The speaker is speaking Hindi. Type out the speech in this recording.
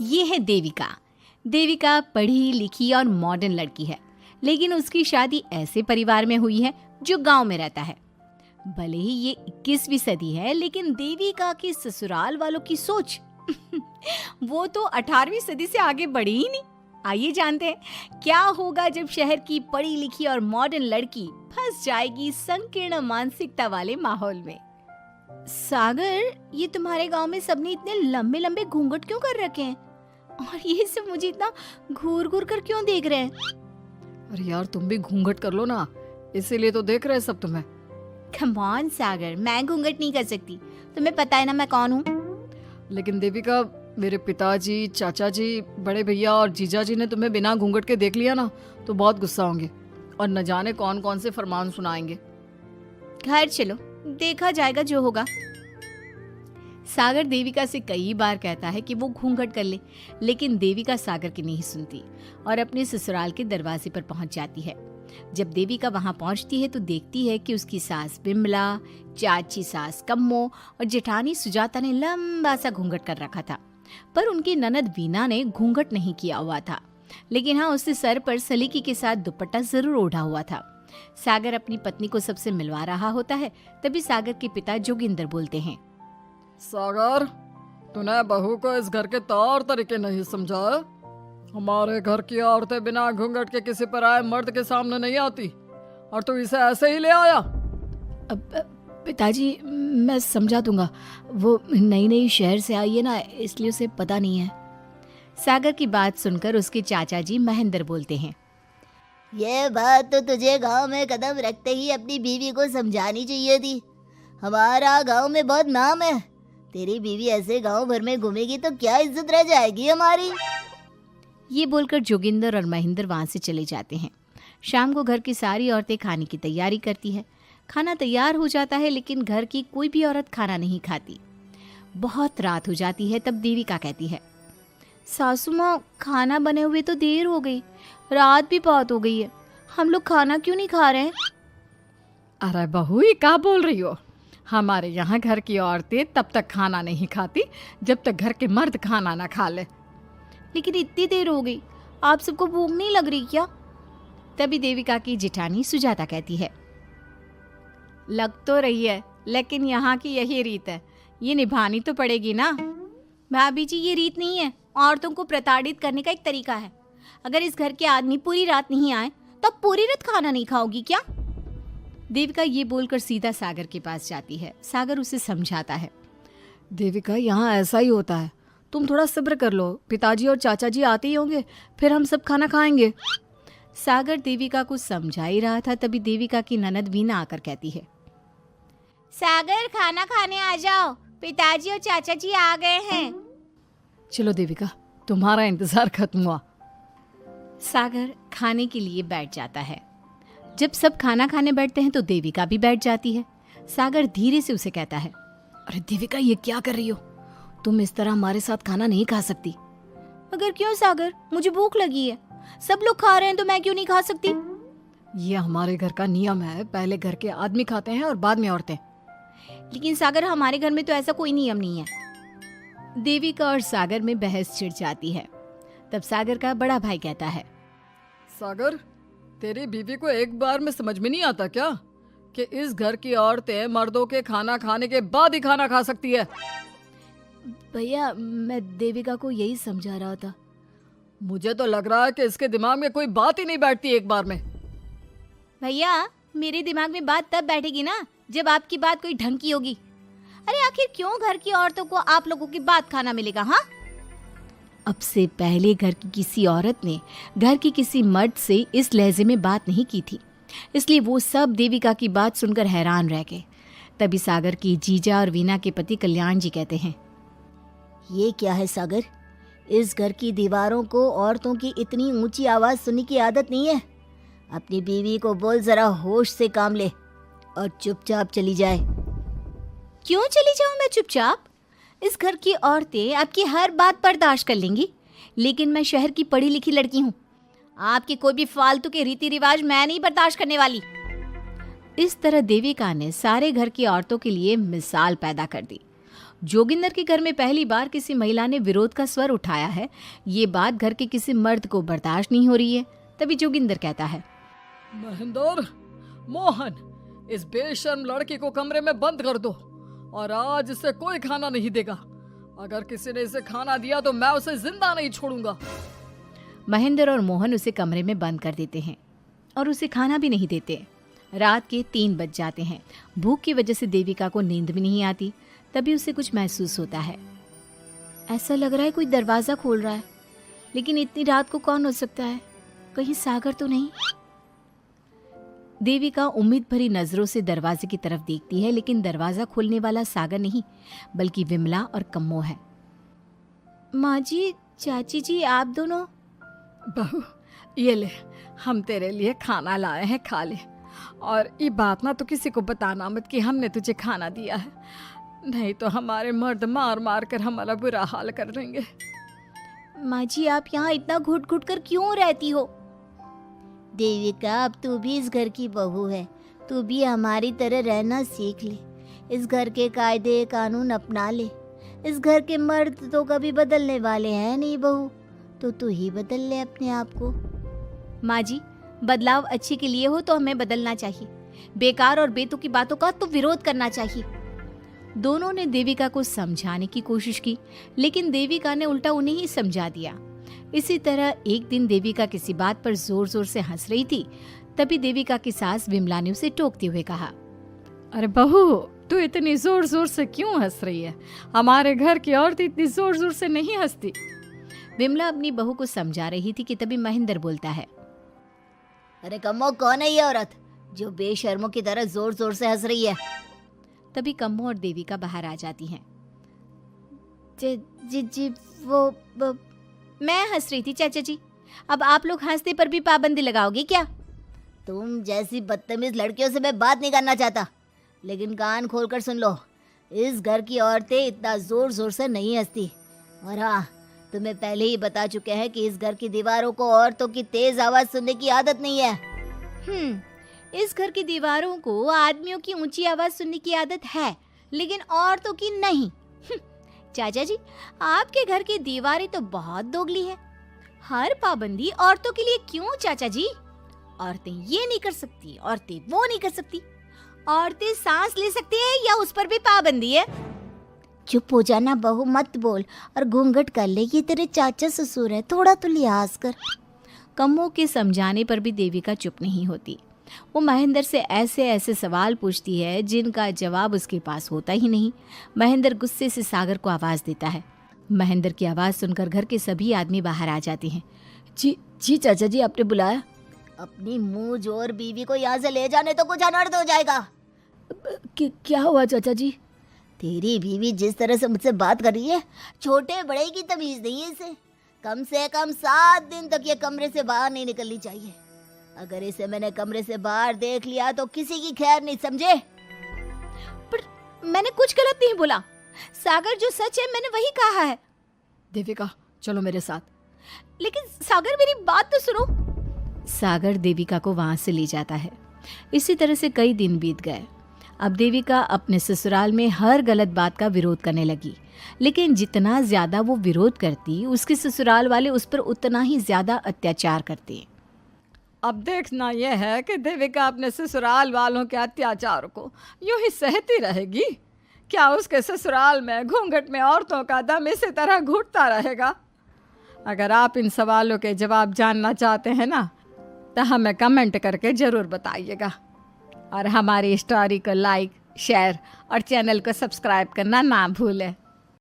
ये है देविका। देविका पढ़ी लिखी और मॉडर्न लड़की है, लेकिन उसकी शादी ऐसे परिवार में हुई है जो गांव में रहता है। भले ही ये 21वीं सदी है, लेकिन देविका की ससुराल वालों की सोच वो तो 18वीं सदी से आगे बढ़ी ही नहीं। आइए जानते हैं क्या होगा जब शहर की पढ़ी लिखी और मॉडर्न लड़की फंस जाएगी संकीर्ण मानसिकता वाले माहौल में। सागर, ये तुम्हारे गांव में सबने इतने लंबे लंबे घूंघट क्यों कर रखे हैं? और ये सब मुझे इतना घूर घूर कर क्यों देख रहे हैं? अरे यार, तुम भी घूंघट कर लो ना, इसीलिए तो देख रहे हैं सब तुम्हें। कम ऑन सागर, मैं घूंघट नहीं कर सकती, तुम्हें पता है ना मैं कौन हूँ। लेकिन देविका, मेरे पिताजी, चाचा जी, बड़े भैया और जीजा जी ने तुम्हें बिना घूंघट के देख लिया ना तो बहुत गुस्सा होंगे और न जाने कौन कौन से फरमान सुनाएंगे। घर चलो, देखा जाएगा जो होगा। सागर देविका से कई बार कहता है कि वो घूंघट कर ले, लेकिन देविका सागर की नहीं सुनती और अपने ससुराल के दरवाजे पर पहुंच जाती है। जब देविका वहां पहुंचती है तो देखती है कि उसकी सास बिमला, चाची सास कम्मो और जेठानी सुजाता ने लंबा सा घूंघट कर रखा था, पर उनकी ननद वीना ने घूंघट नहीं किया हुआ था। लेकिन हाँ, उसने सर पर सलीकी के साथ दुपट्टा जरूर ओढ़ा हुआ था। सागर अपनी पत्नी को सबसे मिलवा रहा होता है, तभी सागर के पिता जोगिंदर बोलते हैं, सागर, तूने बहू को इस घर के तौर तरीके नहीं समझा। हमारे घर की औरतें बिना घूंघट के किसी पर आए मर्द के सामने नहीं आती और तू इसे ऐसे ही ले आया। पिताजी, मैं समझा दूंगा, वो नई नई शहर से आई है ना, इसलिए उसे पता नहीं है। सागर की बात सुनकर उसके चाचा जी महेंद्र बोलते हैं, ये बात तो तुझे गांव में कदम रखते ही अपनी बीवी को समझानी चाहिए थी। हमारा गांव में बहुत नाम है, तेरी बीवी ऐसे गांव भर में घूमेगी तो क्या इज्जत रह जाएगी हमारी। ये बोलकर जोगिंदर और महेंद्र वहां से चले जाते हैं। शाम को घर की सारी औरतें खाने की तैयारी करती है। खाना तैयार हो जाता है, लेकिन घर की कोई भी औरत खाना नहीं खाती। बहुत रात हो जाती है, तब देविका कहती है, सासू माँ, खाना बने हुए तो देर हो गई, रात भी बहुत हो गई है, हम लोग खाना क्यों नहीं खा रहे हैं? अरे बहू, ये क्या बोल रही हो? हमारे यहाँ घर की औरतें तब तक खाना नहीं खाती जब तक घर के मर्द खाना ना खा ले। लेकिन इतनी देर हो गई, आप सबको भूख नहीं लग रही क्या? तभी देविका की जेठानी सुजाता कहती है, लग तो रही है, लेकिन यहाँ की यही रीत है, ये निभानी तो पड़ेगी ना। भाभी जी, ये रीत नहीं है, औरतों को प्रताड़ित करने का एक तरीका है। अगर इस घर के आदमी पूरी रात नहीं आए तो आप पूरी रात खाना नहीं खाओगी क्या? देविका ये बोलकर सीधा सागर के पास जाती है। सागर उसे समझाता है, देविका, यहाँ ऐसा ही होता है, तुम थोड़ा सब्र कर लो, पिताजी और चाचा जी आते ही होंगे, फिर हम सब खाना खाएंगे। सागर देविका को समझा ही रहा था, तभी देविका की ननद वीना आकर कहती है, सागर, खाना खाने आ जाओ, पिताजी और चाचा जी आ गए हैं। चलो देविका, तुम्हारा इंतजार खत्म हुआ। सागर खाने के लिए बैठ जाता है। जब सब खाना खाने बैठते हैं तो देविका भी बैठ जाती है। सागर धीरे से उसे कहता है, अरे देविका, ये क्या कर रही हो? तुम इस तरह हमारे साथ खाना नहीं खा सकती। मगर क्यों सागर, मुझे भूख लगी है, सब लोग खा रहे हैं तो मैं क्यों नहीं खा सकती? ये हमारे घर का नियम है, पहले घर के आदमी खाते हैं और बाद में औरतें। लेकिन सागर, हमारे घर में तो ऐसा कोई नियम नहीं है। देविका और सागर में बहस छिड़ जाती है। तब सागर का बड़ा भाई कहता है, सागर, तेरी बीवी को एक बार में समझ में नहीं आता क्या कि इस घर की औरतें मर्दों के खाना खाने के बाद ही खाना खा सकती है? भैया, मैं देविका को यही समझा रहा था। मुझे तो लग रहा है कि इसके दिमाग में कोई बात ही नहीं बैठती एक बार में। भैया, मेरे दिमाग में बात तब बैठेगी ना जब आपकी बात कोई ढंग की होगी। अरे आखिर क्यों घर की औरतों को आप लोगों की बात खाना मिलेगा? हाँ, अब से पहले घर की किसी औरत ने घर की किसी मर्द से इस लहजे में बात नहीं की थी, इसलिए वो सब देविका की बात सुनकर हैरान रह गए। तभी सागर की जीजा और वीना के पति कल्याण जी कहते हैं, ये क्या है सागर, इस घर की दीवारों को औरतों की इतनी ऊंची आवाज सुनने की आदत नहीं है। अपनी बीवी को बोल जरा होश से काम ले और चुपचाप चली जाए। क्यों चली जाऊं मैं चुपचाप? इस घर की औरतें आपकी हर बात बर्दाश्त कर लेंगी, लेकिन मैं शहर की पढ़ी लिखी लड़की हूँ। आपके कोई भी फालतू के रीति रिवाज मैं नहीं बर्दाश्त करने वाली। इस तरह देविका ने सारे घर की औरतों के लिए मिसाल पैदा कर दी। जोगिंदर के घर में पहली बार किसी महिला ने विरोध का स्वर उठाया है। ये बात घर के किसी मर्द को बर्दाश्त नहीं हो रही है। तभी जोगिंदर कहता है, महेंद्र, मोहन, इस बेशर्म लड़की को कमरे में बंद कर दो और आज इसे कोई खाना नहीं देगा। अगर किसी ने इसे खाना दिया तो मैं उसे जिंदा नहीं छोड़ूंगा। महेंद्र और मोहन उसे कमरे में बंद कर देते हैं और उसे खाना भी नहीं देते। रात के 3 बज जाते हैं। भूख की वजह से देविका को नींद भी नहीं आती। तभी उसे कुछ महसूस होता है। ऐसा लग रहा है कोई दरवाज़ा खोल रहा है, लेकिन इतनी रात को कौन हो सकता है? कहीं सागर तो नहीं? देविका उम्मीद भरी नजरों से दरवाजे की तरफ देखती है, लेकिन दरवाजा खोलने वाला सागर नहीं बल्कि विमला और कम्मो है। माँ जी, चाची जी, आप दोनों? बहू, ये ले, हम तेरे लिए खाना लाए हैं, खा ले। और ये बात ना तो किसी को बताना मत कि हमने तुझे खाना दिया है, नहीं तो हमारे मर्द मार मार कर हमारा बुरा हाल कर देंगे। माँ जी, आप यहाँ इतना घुट घुट कर क्यों रहती हो? देविका, अब तू भी इस घर की बहू है, तू भी हमारी तरह रहना सीख ले। इस घर के कायदे कानून अपना ले। इस घर के मर्द तो कभी बदलने वाले हैं नहीं बहू, तो तू ही बदल ले अपने आप को। माँ जी, बदलाव अच्छे के लिए हो तो हमें बदलना चाहिए। बेकार और बेतुकी बातों का तो विरोध करना चाहिए। दोनों ने देविका को समझाने की कोशिश की, लेकिन देविका ने उल्टा उन्हें ही समझा दिया। इसी तरह एक दिन देविका किसी बात पर जोर जोर से हंस रही थी। तभी देविका की सास विमला ने उसे टोकते हुए कहा, अरे बहू, तू इतनी जोर जोर से क्यों हंस रही है? हमारे घर की औरत इतनी जोर जोर से नहीं हंसती। विमला अपनी बहू को समझा रही थी कि तभी महेंद्र बोलता है, अरे कम्मो, कौन है ये औरत जो बेशर्मों की तरह जोर जोर से हंस रही है? तभी कम्मो और देविका बाहर आ जाती हैं। जी जी जी, वो मैं हंस रही थी चाचा जी। अब आप लोग हंसने पर भी पाबंदी लगाओगे क्या? तुम जैसी बदतमीज लड़कियों से मैं बात नहीं करना चाहता, लेकिन कान खोलकर सुन लो, इस घर की औरतें इतना जोर जोर से नहीं हंसती। और हाँ, तुम्हें पहले ही बता चुके हैं कि इस घर की दीवारों को औरतों की तेज आवाज सुनने की आदत नहीं है। इस घर की दीवारों को आदमियों की ऊंची आवाज सुनने की आदत है, लेकिन औरतों की नहीं। चाचा जी, आपके घर की दीवारें तो बहुत दोगली है। हर पाबंदी औरतों के लिए क्यों चाचा जी? औरतें ये नहीं कर सकती, औरतें वो नहीं कर सकती। औरतें सांस ले सकती है या उस पर भी पाबंदी है? चुप हो जाना बहू, मत बोल और घूंघट कर ले। ये तेरे चाचा ससुर है, थोड़ा तो लिहाज कर। कम्मो के समझाने पर भी देविका चुप नहीं होती। वो महेंद्र से ऐसे ऐसे सवाल पूछती है जिनका जवाब उसके पास होता ही नहीं। महेंद्र गुस्से से सागर को आवाज़ देता है। महेंद्र की आवाज़ सुनकर घर के सभी आदमी बाहर आ जाते हैं। जी जी चाचा जी, आपने बुलाया? अपनी मुंह जोर बीवी को यहाँ से ले जाने तो कुछ अनर्थ हो जाएगा। क्या हुआ चाचा जी? तेरी बीवी जिस तरह से मुझसे बात कर रही है, छोटे बड़े की तमीज नहीं है इसे। कम से कम 7 दिन तक ये कमरे से बाहर नहीं निकलनी चाहिए। अगर इसे मैंने कमरे से बाहर देख लिया तो किसी की खैर नहीं, समझे? पर मैंने कुछ गलत नहीं बोला। सागर जो सच है मैंने वही कहा है। देविका, चलो मेरे साथ। लेकिन सागर, मेरी बात तो सुनो। सागर देविका को वहां से ले जाता है। इसी तरह से कई दिन बीत गए। अब देविका अपने ससुराल में हर गलत बात का विरोध करने लगी, लेकिन जितना ज्यादा वो विरोध करती, उसके ससुराल वाले उस पर उतना ही ज्यादा अत्याचार करते। अब देखना यह है कि देविका अपने ससुराल वालों के अत्याचार को यूं ही सहती रहेगी। क्या उसके ससुराल में घूंघट में औरतों का दम इसी तरह घुटता रहेगा? अगर आप इन सवालों के जवाब जानना चाहते हैं ना, तो हमें कमेंट करके ज़रूर बताइएगा। और हमारी स्टोरी को लाइक, शेयर और चैनल को सब्सक्राइब करना ना भूलें।